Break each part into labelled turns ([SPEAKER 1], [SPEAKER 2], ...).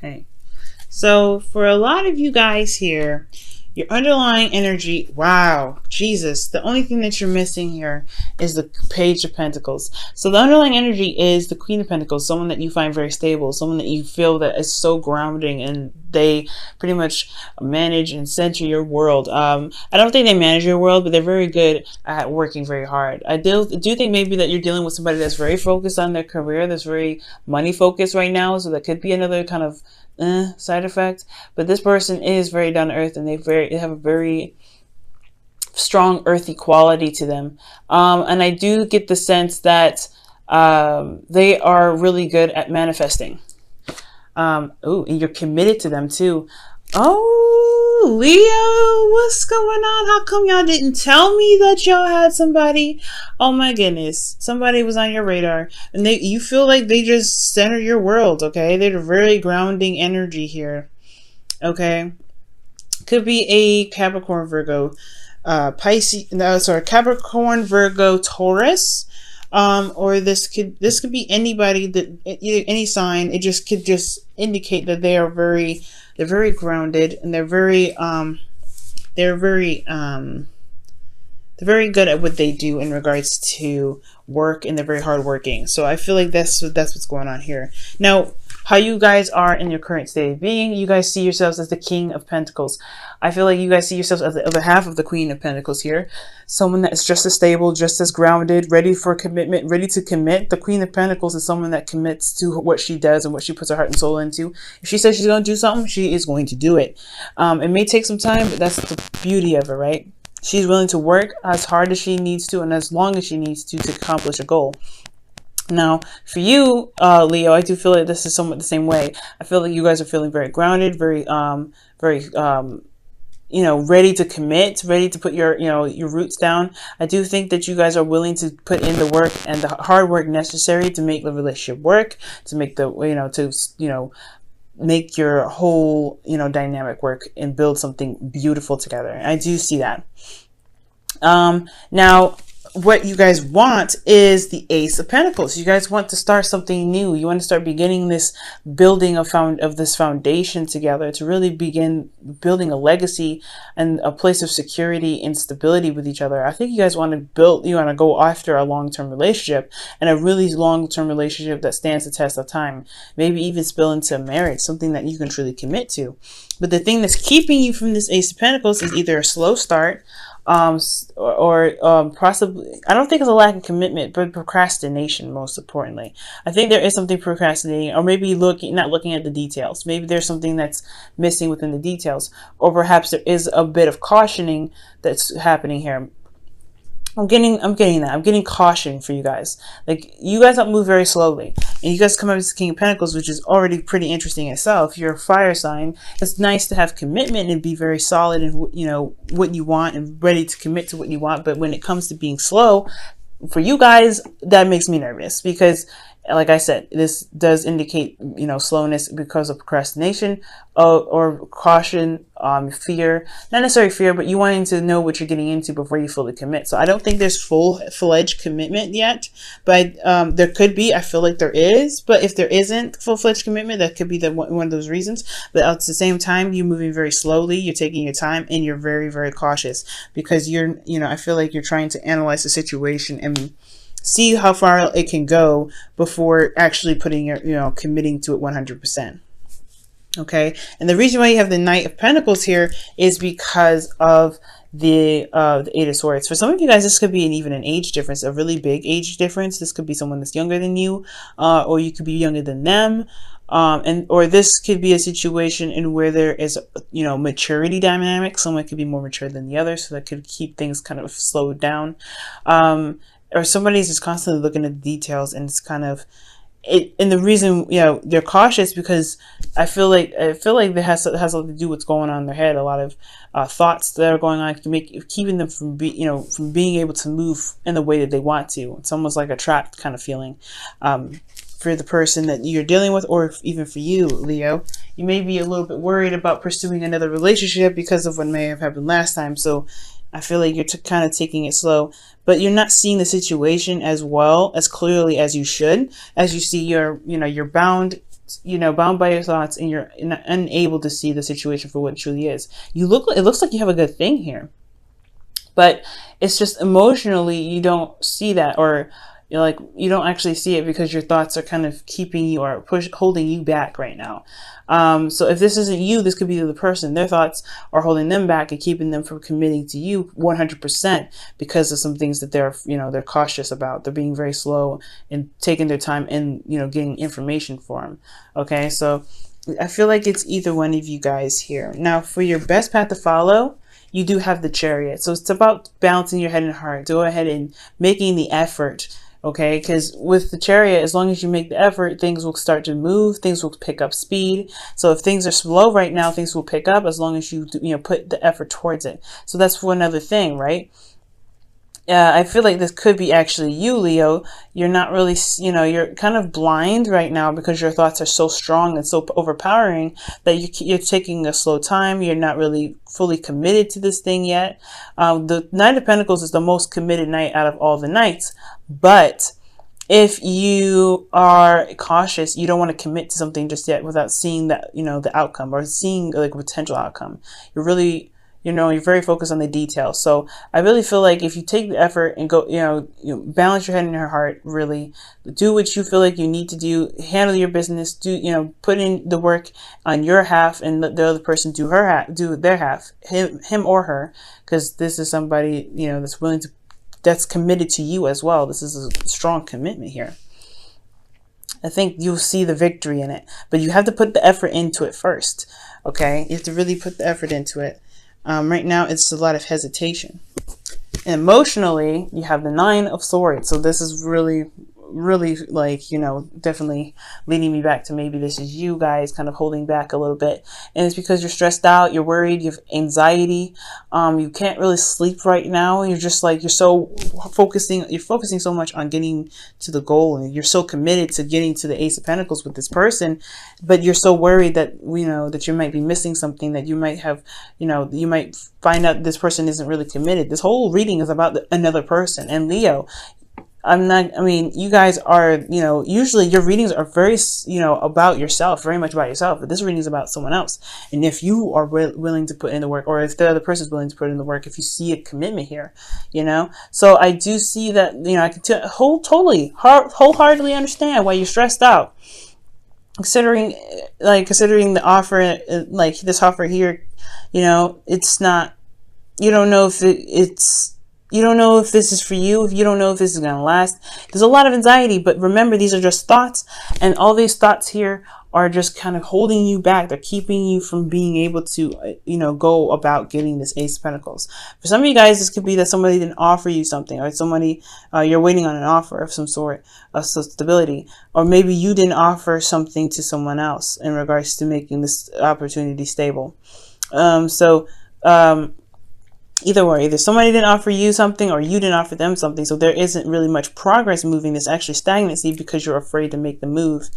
[SPEAKER 1] Okay. So for a lot of you guys here, your underlying energy, wow, Jesus, the only thing that you're missing here is the Page of Pentacles. So the underlying energy is the Queen of Pentacles, someone that you find very stable, someone that you feel that is so grounding, and they pretty much manage and center your world. I don't think they manage your world, but they're very good at working very hard. I do think maybe that you're dealing with somebody that's very focused on their career, that's very money focused right now, so that could be another kind of side effect. But this person is very down to earth, and they have a very strong earthy quality to them. And I do get the sense that they are really good at manifesting. And you're committed to them too. Oh, Leo, what's going on? How come y'all didn't tell me that y'all had somebody? Oh my goodness, somebody was on your radar, and you feel like they just center your world. Okay, they're very grounding energy here. Okay, could be a Capricorn, Virgo, Pisces. No, sorry, Capricorn, Virgo, Taurus. Or this could be anybody, that any sign. It just could just indicate that they're very grounded, and they're very good at what they do in regards to work, and they're very hardworking. So I feel like that's what's going on here. Now, how you guys are in your current state of being, you guys see yourselves as the King of Pentacles. I feel like you guys see yourselves as the other half of the Queen of Pentacles here. Someone that is just as stable, just as grounded, ready for commitment, ready to commit. The Queen of Pentacles is someone that commits to what she does and what she puts her heart and soul into. If she says she's going to do something, she is going to do it. It may take some time, but that's the beauty of it, right? She's willing to work as hard as she needs to, and as long as she needs to accomplish a goal. Now, for you, Leo, I do feel like this is somewhat the same way. I feel like you guys are feeling very grounded, very ready to commit, ready to put your roots down. I do think that you guys are willing to put in the work and the hard work necessary to make the relationship work, to make the, make your whole, dynamic work and build something beautiful together. I do see that. Now, what you guys want is the Ace of Pentacles. You guys want to start something new. You want to start beginning this building of this foundation together, to really begin building a legacy and a place of security and stability with each other. I think you guys want to go after a long-term relationship, and a really long-term relationship that stands the test of time. Maybe even spill into marriage, something that you can truly commit to. But the thing that's keeping you from this Ace of Pentacles is either a slow start, or possibly, I don't think it's a lack of commitment, but procrastination. Most importantly, I think there is something procrastinating, or maybe not looking at the details. Maybe there's something that's missing within the details, or perhaps there is a bit of cautioning that's happening here. I'm getting that. I'm getting caution for you guys. Like, you guys don't move very slowly. And you guys come up as the King of Pentacles, which is already pretty interesting itself. You're a fire sign. It's nice to have commitment and be very solid in, what you want, and ready to commit to what you want. But when it comes to being slow, for you guys, that makes me nervous, because like I said, this does indicate, slowness because of procrastination, or caution, fear, not necessarily fear, but you wanting to know what you're getting into before you fully commit. So I don't think there's full-fledged commitment yet, but there could be. I feel like there is, but if there isn't full-fledged commitment, that could be one of those reasons. But at the same time, you're moving very slowly, you're taking your time, and you're very, very cautious, because I feel like you're trying to analyze the situation and see how far it can go before actually putting committing to it 100%. Okay. And the reason why you have the Knight of Pentacles here is because of the Eight of Swords. For some of you guys, this could be even an age difference, a really big age difference. This could be someone that's younger than you, or you could be younger than them. Or this could be a situation in where there is, maturity dynamic. Someone could be more mature than the other, so that could keep things kind of slowed down. Or somebody's just constantly looking at the details, and it's kind of it. And the reason, they're cautious, because I feel like that has a lot to do with what's going on in their head. A lot of thoughts that are going on keeping them from being able to move in the way that they want to. It's almost like a trapped kind of feeling. For the person that you're dealing with, or even for you, Leo, you may be a little bit worried about pursuing another relationship because of what may have happened last time. So I feel like you're kind of taking it slow, but you're not seeing the situation as clearly as you should. As you see, you're bound bound by your thoughts, and you're unable to see the situation for what it truly is. It looks like you have a good thing here, but it's just emotionally you don't see that, or you don't actually see it because your thoughts are kind of keeping you or holding you back right now. So if this isn't you, this could be the other person. Their thoughts are holding them back and keeping them from committing to you 100% because of some things that they're cautious about. They're being very slow and taking their time and getting information for them. Okay, so I feel like it's either one of you guys here. Now, for your best path to follow, you do have the Chariot. So it's about balancing your head and heart. Go ahead and making the effort. Okay, because with the Chariot, as long as you make the effort, things will start to move, things will pick up speed. So if things are slow right now, things will pick up as long as you put the effort towards it. So that's one other thing, right? I feel like this could be actually you, Leo. You're not really, you're kind of blind right now because your thoughts are so strong and so overpowering that you're taking a slow time. You're not really fully committed to this thing yet. The Knight of Pentacles is the most committed knight out of all the knights. But if you are cautious, you don't want to commit to something just yet without seeing that, the outcome or seeing like a potential outcome. You're really, you're very focused on the details. So I really feel like if you take the effort and go, balance your head and your heart, really do what you feel like you need to do, handle your business, put in the work on your half and let the other person do their half, him or her, because this is somebody, that's committed to you as well. This is a strong commitment here. I think you'll see the victory in it, but you have to put the effort into it first. Okay. You have to really put the effort into it. Right now, it's a lot of hesitation. And emotionally, you have the Nine of Swords. So this is really like, definitely leading me back to maybe this is you guys kind of holding back a little bit. And it's because you're stressed out, you're worried, you have anxiety. You can't really sleep right now. You're just like, you're focusing so much on getting to the goal, and you're so committed to getting to the Ace of Pentacles with this person, but you're so worried that, that you might be missing something, that you might have, you might find out this person isn't really committed. This whole reading is about another person. And Leo, you guys are, usually your readings are very, about yourself, very much about yourself, but this reading is about someone else. And if you are willing to put in the work, or if the other person is willing to put in the work, if you see a commitment here, so I do see that, I can wholeheartedly understand why you're stressed out, considering the offer, like this offer here, it's not, you don't know if you don't know if this is for you, if you don't know if this is going to last. There's a lot of anxiety, but remember, these are just thoughts, and all these thoughts here are just kind of holding you back. They're keeping you from being able to, go about getting this Ace of Pentacles. For some of you guys, this could be that somebody didn't offer you something, or somebody, you're waiting on an offer of some sort of stability, or maybe you didn't offer something to someone else in regards to making this opportunity stable. Either way, either somebody didn't offer you something or you didn't offer them something. So there isn't really much progress moving. There's actually stagnancy because you're afraid to make the move.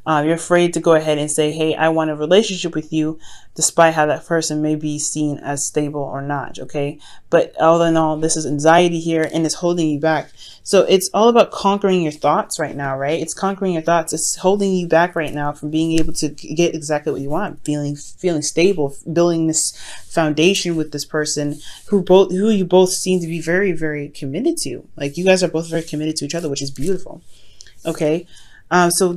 [SPEAKER 1] You're afraid to go ahead and say, hey, I want a relationship with you, despite how that person may be seen as stable or not. Okay. But all in all, this is anxiety here, and it's holding you back. So it's all about conquering your thoughts right now, right? It's conquering your thoughts. It's holding you back right now from being able to get exactly what you want, feeling stable, building this foundation with this person who you both seem to be very, very committed to. Like, you guys are both very committed to each other, which is beautiful. Okay. So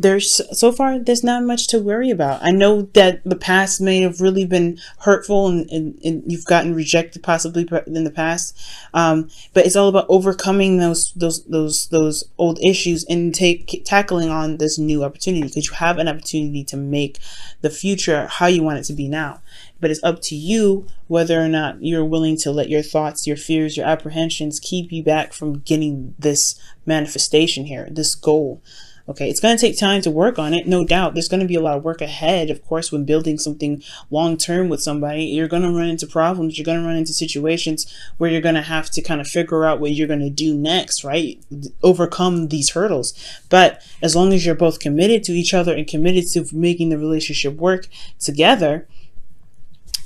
[SPEAKER 1] far, there's not much to worry about. I know that the past may have really been hurtful, and you've gotten rejected possibly in the past. But it's all about overcoming those old issues and tackling on this new opportunity, because you have an opportunity to make the future how you want it to be now. But it's up to you whether or not you're willing to let your thoughts, your fears, your apprehensions keep you back from getting this manifestation here, this goal. Okay, it's going to take time to work on it, no doubt. There's going to be a lot of work ahead. Of course, when building something long-term with somebody, you're going to run into problems. You're going to run into situations where you're going to have to kind of figure out what you're going to do next, right? Overcome these hurdles. But as long as you're both committed to each other and committed to making the relationship work together,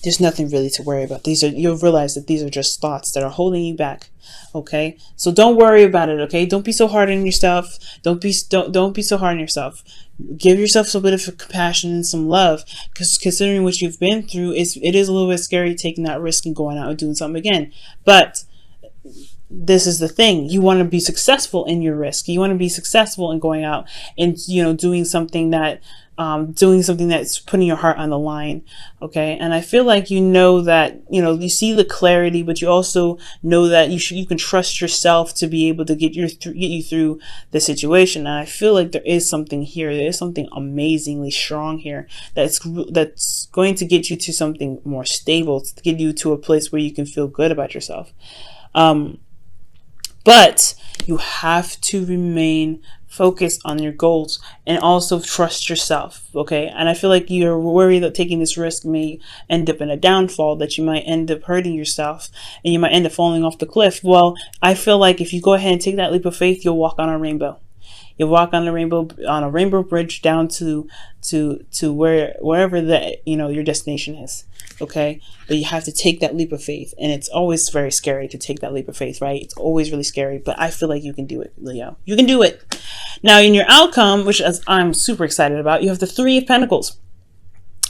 [SPEAKER 1] There's nothing really to worry about. You'll realize that these are just thoughts that are holding you back. Okay, so don't worry about it. Okay, don't be so hard on yourself. Don't be so hard on yourself. Give yourself a bit of compassion and some love, because considering what you've been through, it is a little bit scary taking that risk and going out and doing something again. But this is the thing. You want to be successful in your risk. You want to be successful in going out and, doing something that's putting your heart on the line. Okay. And I feel like, that, you see the clarity, but you also know that you can trust yourself to be able to get you through the situation. And I feel like there is something here. There is something amazingly strong here that's going to get you to something more stable, to get you to a place where you can feel good about yourself. But you have to remain focused on your goals and also trust yourself. Okay. And I feel like you're worried that taking this risk may end up in a downfall, that you might end up hurting yourself and you might end up falling off the cliff. Well, I feel like if you go ahead and take that leap of faith, you'll walk on a rainbow. You'll walk on a rainbow bridge down to wherever your destination is. Okay. But you have to take that leap of faith. And it's always very scary to take that leap of faith, right? It's always really scary, but I feel like you can do it, Leo. You can do it. Now, in your outcome, which I'm super excited about, you have the Three of Pentacles.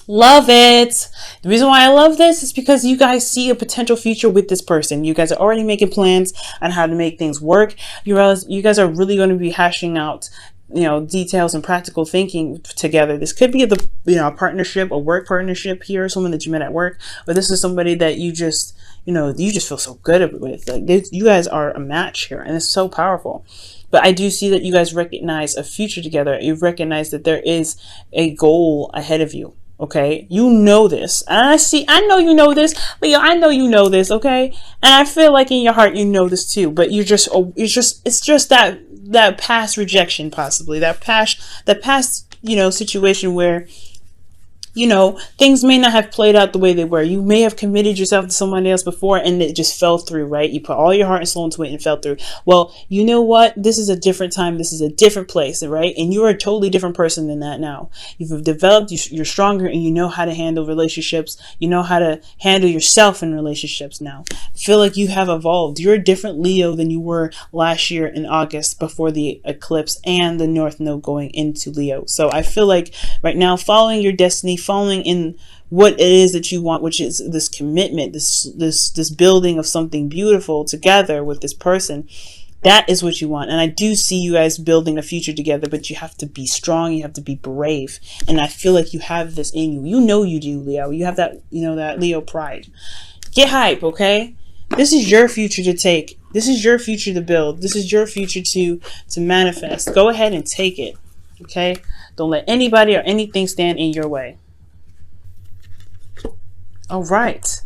[SPEAKER 1] Love it. The reason why I love this is because you guys see a potential future with this person. You guys are already making plans on how to make things work. You realize you guys are really going to be hashing out, details and practical thinking together. This could be a partnership, a work partnership here, someone that you met at work, or this is somebody that you just feel so good with. Like you guys are a match here, and it's so powerful. But I do see that you guys recognize a future together. You recognize that there is a goal ahead of you. Okay, you know this, and I know you know this, Leo. I know you know this. Okay, and I feel like in your heart you know this too. But it's just that past rejection, possibly that past situation where things may not have played out the way they were. You may have committed yourself to someone else before and it just fell through, right? You put all your heart and soul into it and fell through. Well, you know what? This is a different time. This is a different place, right? And you're a totally different person than that now. You've developed, you're stronger, and you know how to handle relationships. You know how to handle yourself in relationships now. I feel like you have evolved. You're a different Leo than you were last year in August before the eclipse and the North Node going into Leo. So I feel like right now, following your destiny, following in what it is that you want, which is this commitment, this building of something beautiful together with this person. That is what you want. And I do see you guys building a future together, but you have to be strong. You have to be brave. And I feel like you have this in you. You know you do, Leo. You have that, that Leo pride. Get hype, okay? This is your future to take. This is your future to build. This is your future to manifest. Go ahead and take it, okay? Don't let anybody or anything stand in your way. All right.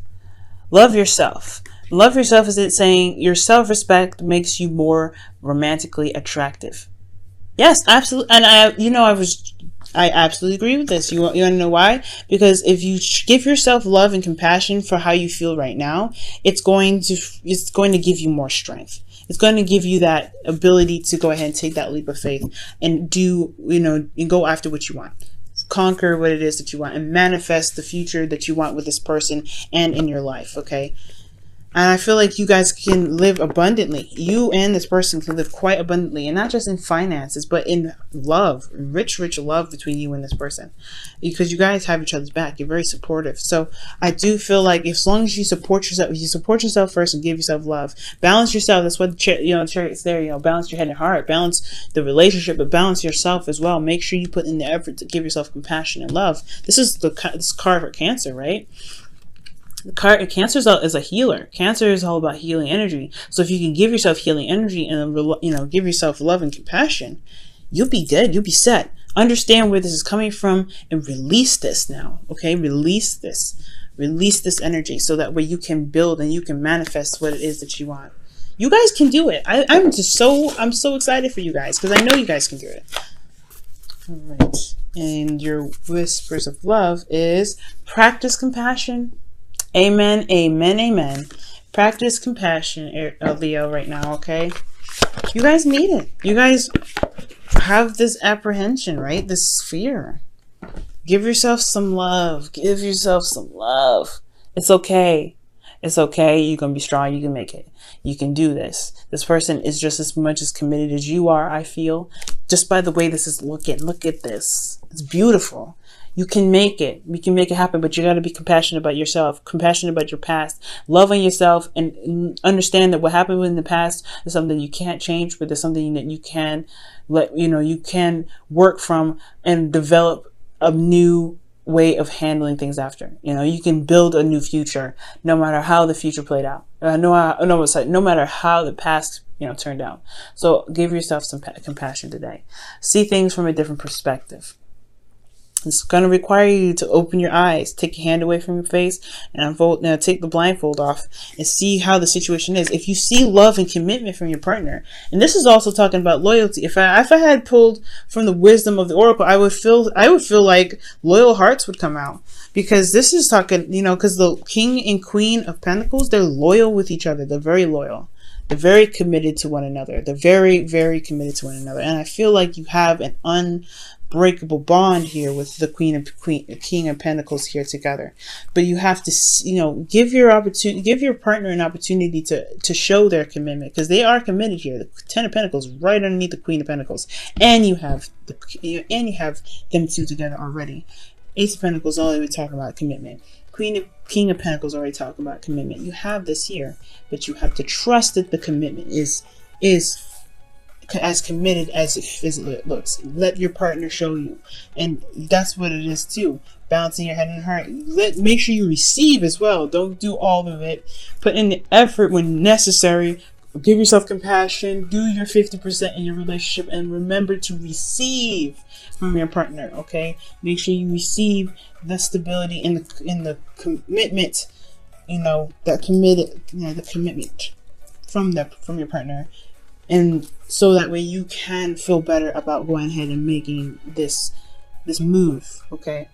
[SPEAKER 1] Love yourself. Love yourself is it saying your self-respect makes you more romantically attractive. Yes, absolutely. And I absolutely agree with this. You want to know why? Because if you give yourself love and compassion for how you feel right now, it's going to give you more strength. It's going to give you that ability to go ahead and take that leap of faith and and go after what you want. Conquer what it is that you want and manifest the future that you want with this person and in your life. Okay. And I feel like you guys can live abundantly. You and this person can live quite abundantly, and not just in finances, but in love, rich love between you and this person, because you guys have each other's back. You're very supportive. So I do feel like as long as you support yourself first and give yourself love, balance yourself. That's what the chariot's there. Balance your head and heart, balance the relationship, but balance yourself as well. Make sure you put in the effort to give yourself compassion and love. This is this card for Cancer, right? Cancer is a healer. Cancer is all about healing energy. So if you can give yourself healing energy and give yourself love and compassion, you'll be good. You'll be set. Understand where this is coming from and release this now. Okay, release this energy so that way you can build and you can manifest what it is that you want. You guys can do it. I'm so excited for you guys because I know you guys can do it. All right, and your whispers of love is practice compassion. Amen, amen, amen. Practice compassion, Leo, right now, okay? You guys need it. You guys have this apprehension, right? This fear. Give yourself some love. Give yourself some love. It's okay. It's okay. You're going to be strong. You can make it. You can do this. This person is just as much as committed as you are, I feel. Just by the way this is looking. Look at this. It's beautiful. You can make it. You can make it happen, but you got to be compassionate about yourself, compassionate about your past, love on yourself, and understand that what happened in the past is something you can't change, but there's something that you can you can work from and develop a new way of handling things after. You can build a new future no matter how the future played out. No matter how the past turned out. So give yourself some compassion today. See things from a different perspective. It's going to require you to open your eyes, take your hand away from your face, and take the blindfold off and see how the situation is. If you see love and commitment from your partner, and this is also talking about loyalty. If I had pulled from the wisdom of the oracle, I would feel like loyal hearts would come out, because this is talking, because the king and queen of pentacles, they're loyal with each other. They're very loyal. They're very committed to one another. They're very, very committed to one another. And I feel like you have an unbreakable bond here with the king of pentacles here together. But you have to, give your partner an opportunity to show their commitment, because they are committed here. The 10 of Pentacles right underneath the Queen of Pentacles, and you have them two together already. Ace of Pentacles already talking about commitment. King of Pentacles already talking about commitment. You have this here, but you have to trust that the commitment is as committed as it looks. Let your partner show you, and that's what it is too. Balancing your head and heart. Make sure you receive as well. Don't do all of it. Put in the effort when necessary. Give yourself compassion. Do your 50% in your relationship, and remember to receive from your partner. Okay, make sure you receive the stability in the commitment. The commitment from your partner, and so that way you can feel better about going ahead and making this move. Okay,